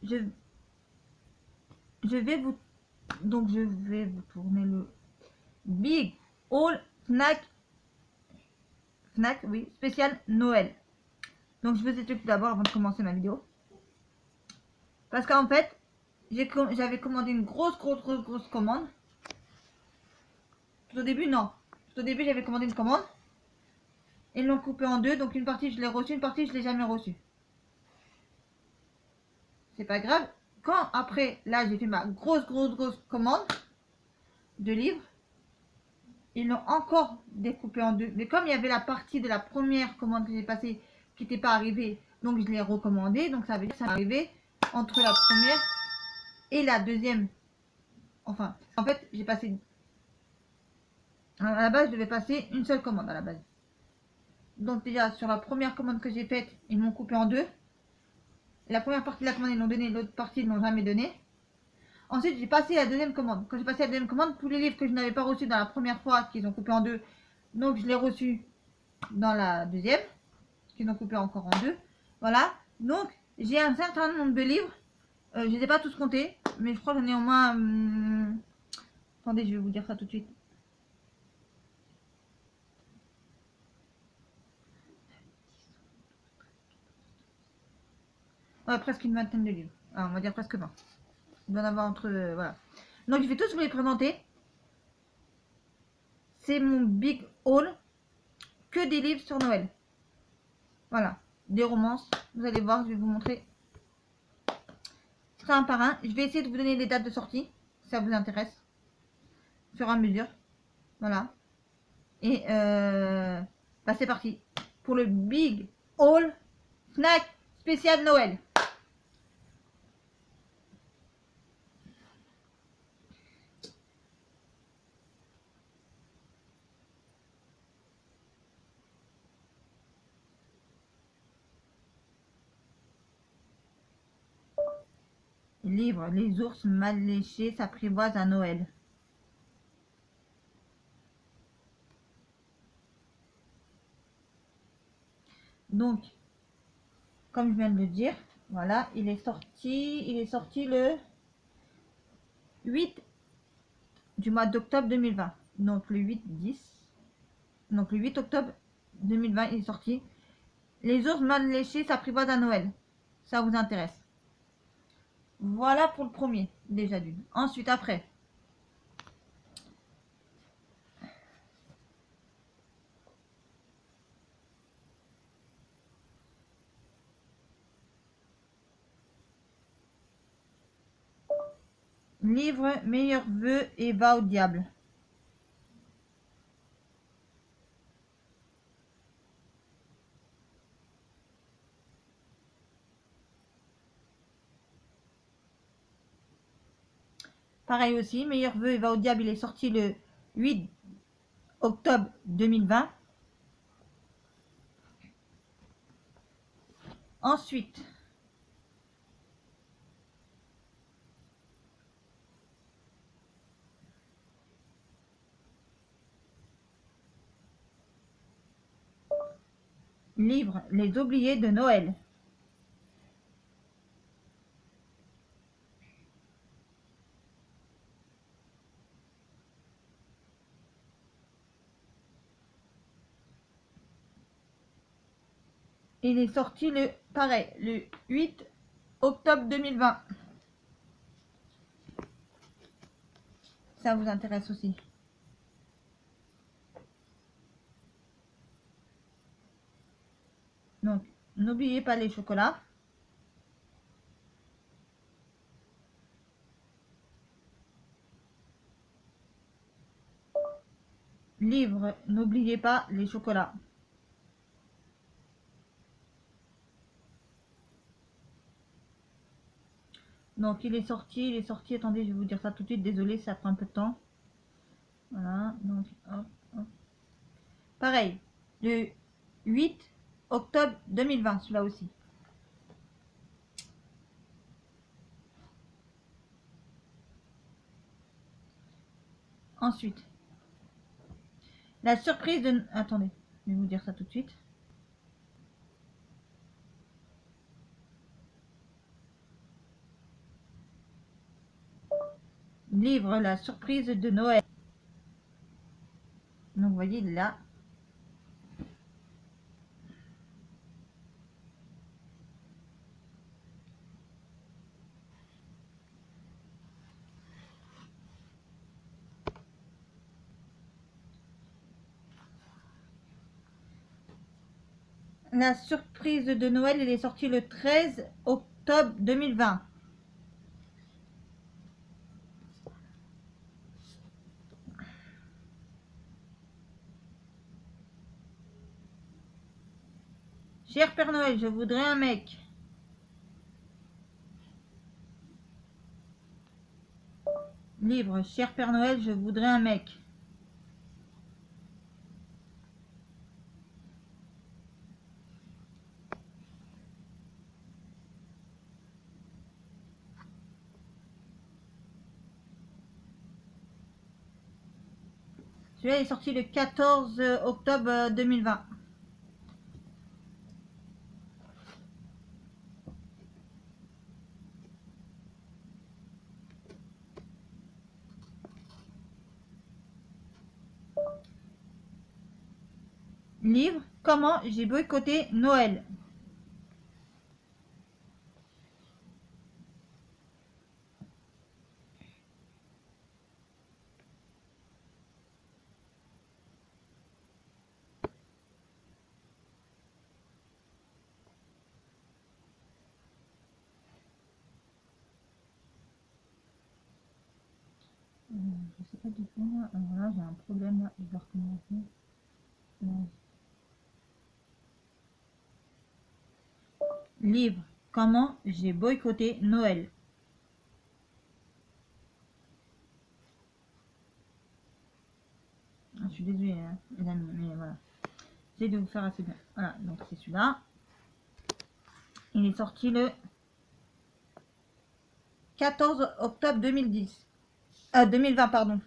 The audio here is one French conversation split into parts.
je vais vous tourner le Big Haul Fnac, oui, spécial Noël. Donc je vous explique d'abord avant de commencer ma vidéo. Parce qu'en fait, j'avais commandé une grosse commande. Tout au début, non. Tout au début, j'avais commandé une commande. Ils l'ont coupé en deux, donc une partie je l'ai reçue, une partie je l'ai jamais reçue. C'est pas grave. Quand après, là, j'ai fait ma grosse commande de livres, ils l'ont encore découpé en deux. Mais comme il y avait la partie de la première commande que j'ai passée qui n'était pas arrivée, donc je l'ai recommandé. Donc ça veut dire que ça est arrivé entre la première et la deuxième. Enfin, en fait, j'ai passé... À la base, je devais passer une seule commande à la base. Donc déjà, sur la première commande que j'ai faite, ils m'ont coupé en deux. La première partie de la commande, ils l'ont donné, l'autre partie, ils ne l'ont jamais donné. Ensuite, j'ai passé la deuxième commande. Quand j'ai passé la deuxième commande, tous les livres que je n'avais pas reçus dans la première fois, qu'ils ont coupé en deux, donc je l'ai reçu dans la deuxième, qu'ils ont coupé encore en deux. Voilà. Donc, j'ai un certain nombre de livres. Je ne les ai pas tous comptés, mais je crois que j'en ai au moins... Attendez, je vais vous dire ça tout de suite. Ouais, presque une vingtaine de livres. Alors, on va dire presque 20. Il doit en avoir entre... voilà. Donc, je vais tous vous les présenter. C'est mon big haul. Que des livres sur Noël. Voilà. Des romances. Vous allez voir, je vais vous montrer ça un par un. Je vais essayer de vous donner les dates de sortie. Si ça vous intéresse. Au fur et à mesure. Voilà. Et bah c'est parti. Pour le big haul Fnac spécial Noël. Livre, les ours mal léchés s'apprivoisent à Noël. Donc, comme je viens de le dire, voilà, il est sorti le 8 du mois d'octobre 2020. Donc le 8-10. Donc le 8 octobre 2020, il est sorti. Les ours mal léchés s'apprivoisent à Noël. Ça vous intéresse? Voilà pour le premier, déjà d'une. Ensuite, après. Livre Meilleurs vœux et va au diable. Pareil aussi, Meilleurs vœux et va au diable, il est sorti le 8 octobre 2020. Ensuite, livre Les oubliés de Noël. Il est sorti le 8 octobre 2020. Ça vous intéresse aussi. Donc, n'oubliez pas les chocolats. Livre, n'oubliez pas les chocolats. Donc, il est sorti, attendez, je vais vous dire ça tout de suite, désolé, ça prend un peu de temps. Voilà, donc, hop, hop. Pareil, le 8 octobre 2020, celui-là aussi. Ensuite, la surprise de... Attendez, je vais vous dire ça tout de suite. Livre La surprise de Noël. Donc vous voyez là. La surprise de Noël, il est sorti le 13 octobre 2020. Cher Père Noël, je voudrais un mec. Livre, cher Père Noël, je voudrais un mec. Celui-là est sorti le 14 octobre 2020. Livre, comment j'ai boycotté Noël. Je sais pas du tout. Alors là, j'ai un problème. Là. Je vais recommencer. Livre, comment j'ai boycotté Noël. Je suis désolée, hein, les amis, mais voilà. J'essaie de vous faire assez bien. Voilà, donc c'est celui-là. Il est sorti le 14 octobre 2010. 2020, pardon.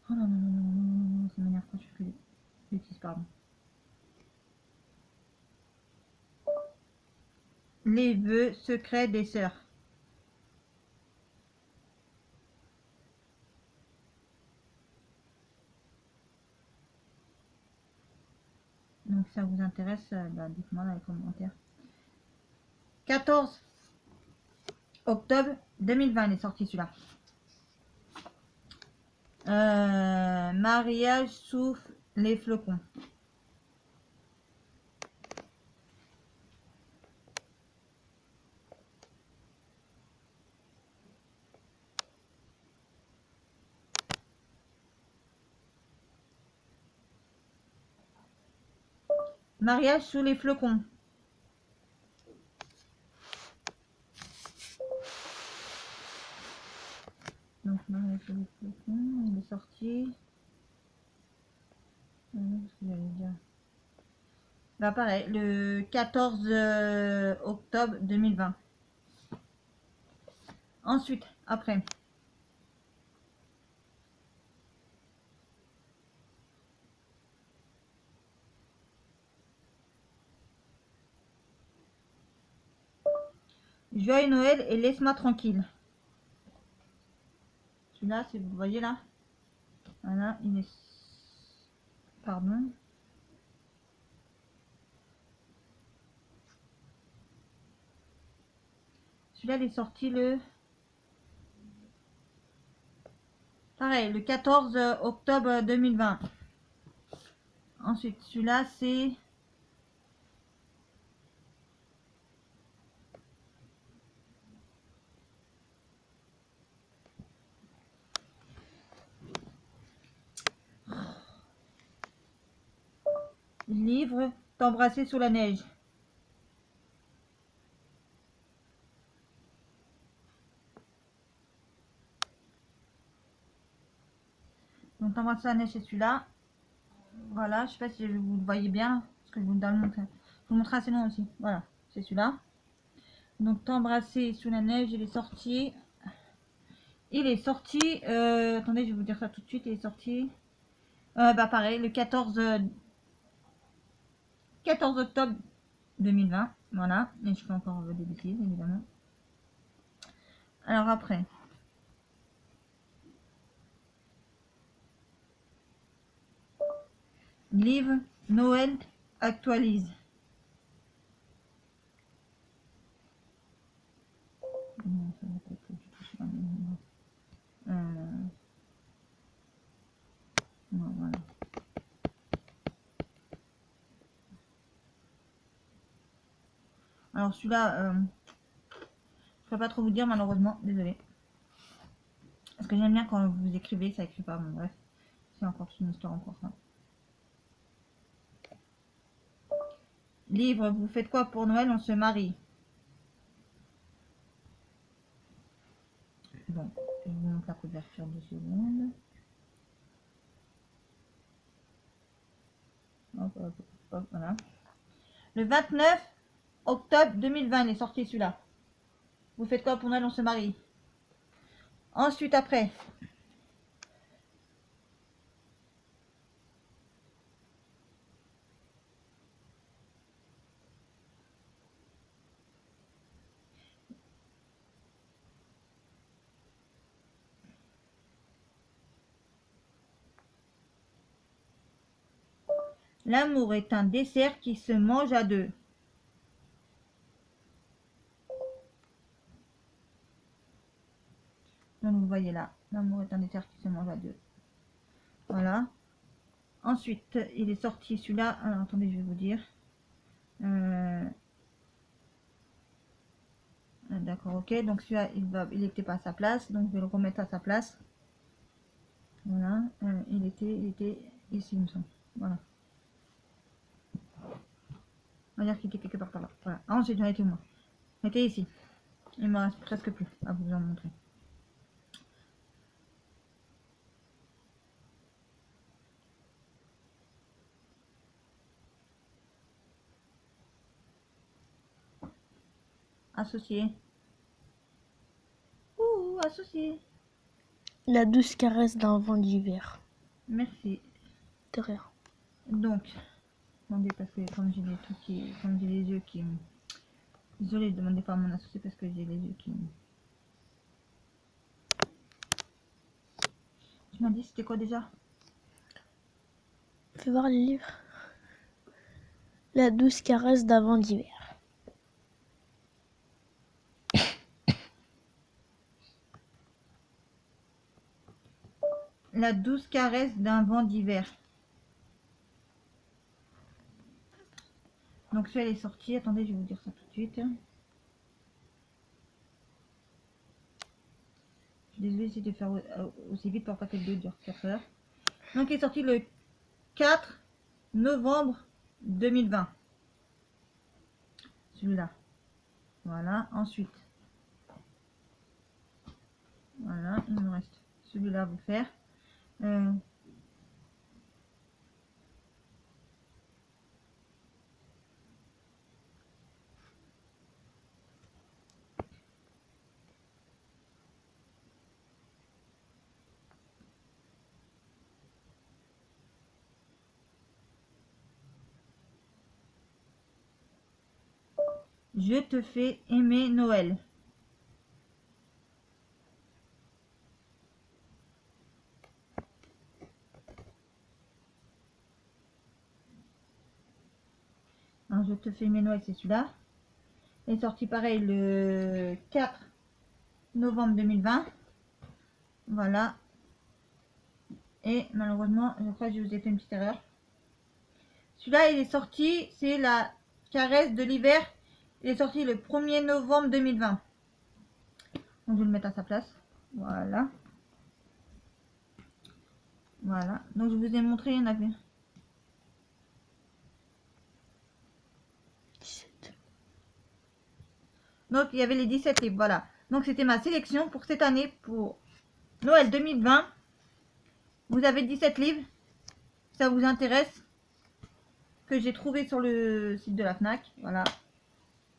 Oh là là là là, ça m'énerve quand je fais des bêtises, pardon. Les vœux secrets des sœurs. Donc si ça vous intéresse, bah, dites-moi dans les commentaires. 14 octobre 2020, il est sorti celui-là. Mariage sous les flocons. Mariage sous les flocons. Donc mariage sous les flocons, il est sorti. Qu'est-ce que j'allais dire? Bah pareil, le 14 octobre 2020. Ensuite, après. Joyeux Noël et laisse-moi tranquille. Celui-là, si vous voyez là. Voilà, il est... Pardon. Celui-là, il est sorti le... Pareil, le 14 octobre 2020. Ensuite, celui-là, c'est... Livre, t'embrasser sous la neige. Donc, t'embrasser sous la neige, c'est celui-là. Voilà, je sais pas si vous le voyez bien, parce que je vous le montrer. Je vous montre assez loin aussi. Voilà, c'est celui-là. Donc, t'embrasser sous la neige, il est sorti Il est sorti, attendez, je vais vous dire ça tout de suite, il est sorti, bah pareil, le 14 octobre 2020, voilà, et je fais encore des bêtises, évidemment. Alors après, livre Noël actualise. Non, ça va pas être je sais pas, non, voilà. Alors celui-là, je peux pas trop vous dire malheureusement, désolé. Parce que j'aime bien quand vous écrivez, ça écrit pas, bon bref. C'est encore une histoire encore ça. Livre, vous faites quoi pour Noël? On se marie. Bon, je vous montre la couverture 2 secondes. Hop, hop, hop, voilà. Le 29 octobre 2020, il est sorti celui-là. Vous faites quoi pour Noël? On se marie. Ensuite, après. L'amour est un dessert qui se mange à deux. Donc vous voyez là, l'amour est un dessert qui se mange à deux. Voilà. Ensuite, il est sorti celui-là. Alors attendez, je vais vous dire. D'accord, ok. Donc celui-là, il n'était pas à sa place. Donc je vais le remettre à sa place. Voilà. Il était ici, il me semble. Voilà. On va dire qu'il était quelque part par là. Voilà. Ensuite, j'en étais où moi? Il était ici. Il me reste presque plus à vous en montrer. Associé. Ouh, associé. La douce caresse d'un vent d'hiver. Merci. De rien. Donc, attendez, parce que comme j'ai des trucs qui. Comme j'ai les yeux qui. Désolée, demandez pas à mon associé parce que j'ai les yeux qui. Tu m'as dit c'était quoi déjà? Fais voir les livres. La douce caresse d'un vent d'hiver. La douce caresse d'un vent d'hiver. Donc celui-là est sorti. Attendez, je vais vous dire ça tout de suite. Je suis désolée, j'essaie de faire aussi vite pour pas que le vidéo dure 4 heures. Donc il est sorti le 4 novembre 2020. Celui-là. Voilà. Ensuite. Voilà. Il me reste celui-là à vous faire. Je te fais aimer Noël. Alors, je te fais aimer Noël, c'est celui-là. Il est sorti pareil le 4 novembre 2020. Voilà. Et malheureusement, je crois que je vous ai fait une petite erreur. Celui-là, il est sorti, c'est la caresse de l'hiver. Il est sorti le 1er novembre 2020. Donc, je vais le mettre à sa place. Voilà. Voilà. Donc, je vous ai montré, il y en avait. 17. Donc, il y avait les 17 livres. Voilà. Donc, c'était ma sélection pour cette année, pour Noël 2020. Vous avez 17 livres. Ça vous intéresse? Que j'ai trouvé sur le site de la FNAC. Voilà.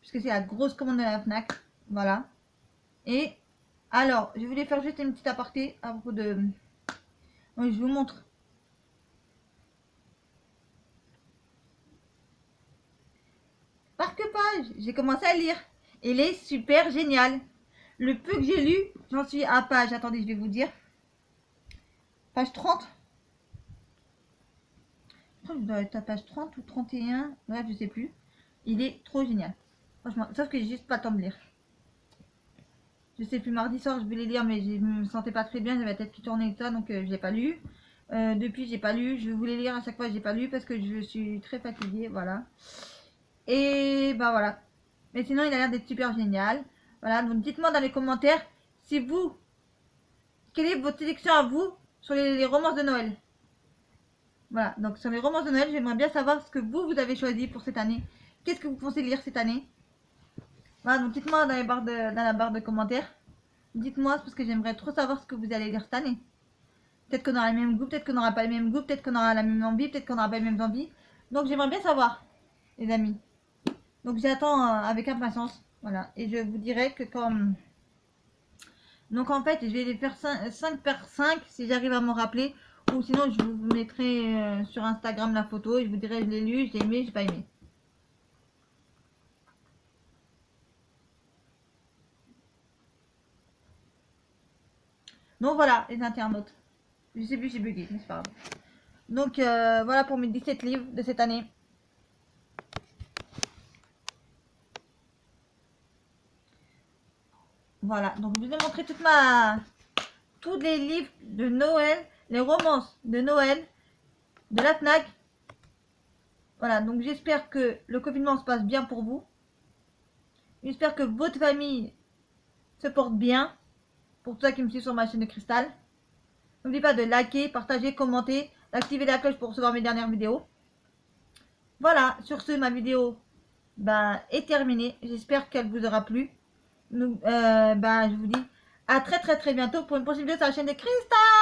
Puisque c'est la grosse commande de la FNAC. Voilà. Et Alors, je voulais faire juste une petite aparté à propos de... Oui, je vous montre. Marque-page, j'ai commencé à lire. Il est super génial. Le peu que j'ai lu, j'en suis à page, attendez, je vais vous dire. Page 30. Je crois que je dois être à page 30 ou 31. Bref, je sais plus. Il est trop génial. Franchement, sauf que j'ai juste pas le temps de lire. Je sais plus, mardi soir, je voulais lire, mais je me sentais pas très bien. J'avais la tête qui tournait et tout ça, donc je l'ai pas lu. Depuis, j'ai pas lu. Je voulais lire à chaque fois, j'ai pas lu parce que je suis très fatiguée. Voilà. Et bah voilà. Mais sinon, il a l'air d'être super génial. Voilà, donc dites-moi dans les commentaires si vous, quelle est votre sélection à vous sur les romances de Noël. Voilà, donc sur les romances de Noël, j'aimerais bien savoir ce que vous avez choisi pour cette année. Qu'est-ce que vous pensez lire cette année? Voilà, donc dites-moi dans la barre de commentaires. Dites-moi parce que j'aimerais trop savoir ce que vous allez lire cette année. Peut-être qu'on aura les mêmes goûts, peut-être qu'on n'aura pas les mêmes goûts, peut-être qu'on aura la même envie, peut-être qu'on n'aura pas les mêmes envies. Donc j'aimerais bien savoir, les amis. Donc j'attends avec impatience. Voilà, et je vous dirai que comme... Donc en fait, je vais les faire 5 par 5 si j'arrive à m'en rappeler. Ou sinon, je vous mettrai sur Instagram la photo et je vous dirai je l'ai lu, je l'ai aimé, j'ai pas aimé. Donc voilà, les internautes. Je sais plus, j'ai bugué, mais c'est pas grave. Donc voilà pour mes 17 livres de cette année. Voilà, donc je vous ai montré tous les livres de Noël, les romances de Noël de la FNAC. Voilà, donc j'espère que le confinement se passe bien pour vous. J'espère que votre famille se porte bien. Pour toi qui me suit sur ma chaîne de Cristal. N'oubliez pas de liker, partager, commenter, d'activer la cloche pour recevoir mes dernières vidéos. Voilà, sur ce, ma vidéo est terminée. J'espère qu'elle vous aura plu. Donc, je vous dis à très bientôt pour une prochaine vidéo sur la chaîne de Cristal.